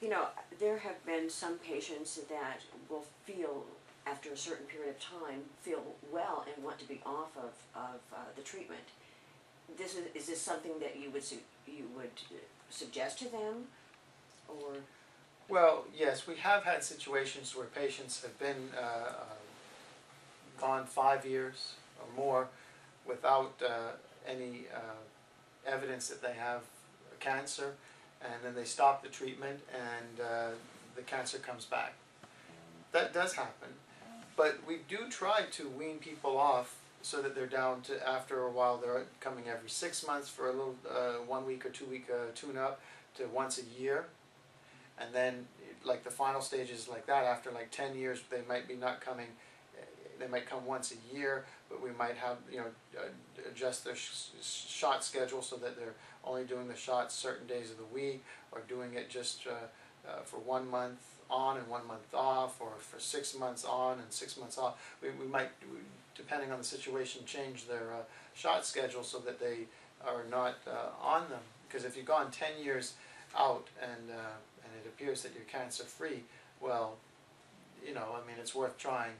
You know, there have been some patients that will feel, after a certain period of time, feel well and want to be off of the treatment. Is this something that you would suggest to them, or? Well, yes, we have had situations where patients have been gone 5 years or more without any evidence that they have cancer, and then they stop the treatment and the cancer comes back. That does happen, but we do try to wean people off so that they're down to, after a while, they're coming every 6 months for a little 1 week or 2 week tune-up, to once a year. And then, like the final stages like that, after like 10 years, they might be not coming. They might come once a year, but we might have, you know, adjust their shot schedule so that they're only doing the shots certain days of the week, or doing it just for 1 month on and 1 month off, or for 6 months on and 6 months off. We might, depending on the situation, change their shot schedule so that they are not on them. Because if you've gone 10 years out and it appears that you're cancer free, well, you know, I mean, it's worth trying,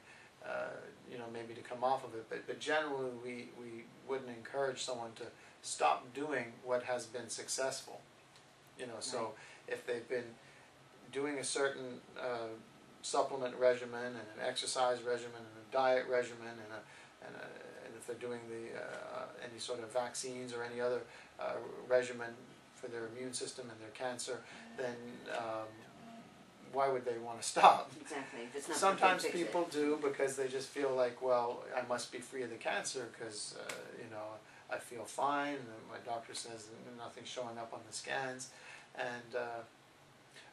you know, maybe to come off of it. But generally, we wouldn't encourage someone to stop doing what has been successful. You know, so if they've been doing a certain supplement regimen and an exercise regimen and a diet regimen and if they're doing any sort of vaccines or any other regimen for their immune system and their cancer, then why would they want to stop? Exactly. If it's not Sometimes people do, because they just feel like, well, I must be free of the cancer because you know, I feel fine, and my doctor says nothing's showing up on the scans. And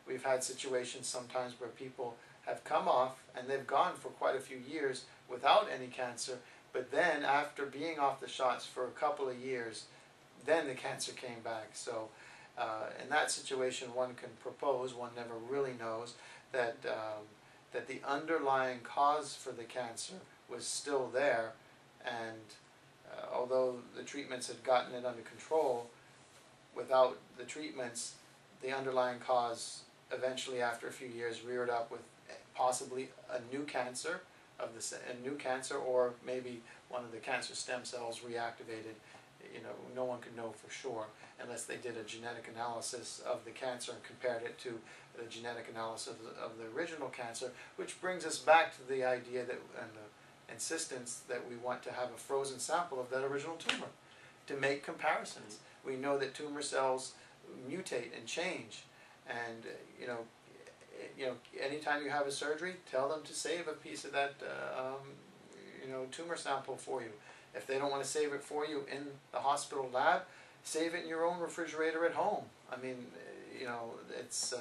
we've had situations sometimes where people have come off and they've gone for quite a few years without any cancer, but then after being off the shots for a couple of years, then the cancer came back. So in that situation, one can propose, one never really knows, that that the underlying cause for the cancer was still there, and although the treatments had gotten it under control, without the treatments, the underlying cause eventually, after a few years, reared up with possibly a new cancer or maybe one of the cancer stem cells reactivated. You know, no one can know for sure unless they did a genetic analysis of the cancer and compared it to the genetic analysis of the original cancer, which brings us back to the idea that, and the insistence that we want to have a frozen sample of that original tumor to make comparisons. We know that tumor cells mutate and change, and you know, anytime you have a surgery, tell them to save a piece of that you know, tumor sample for you. If they don't want to save it for you in the hospital lab, save it in your own refrigerator at home. I mean, you know, it's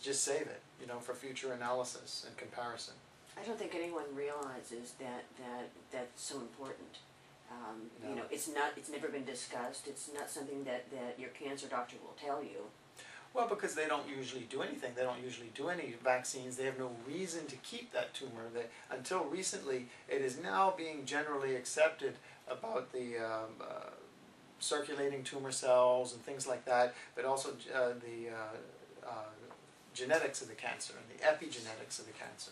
just save it, you know, for future analysis and comparison. I don't think anyone realizes that that's so important. No. You know, it's never been discussed. It's not something that your cancer doctor will tell you. Well, because they don't usually do anything. They don't usually do any vaccines. They have no reason to keep that tumor. Until recently, it is now being generally accepted about the circulating tumor cells and things like that, but also the genetics of the cancer and the epigenetics of the cancer.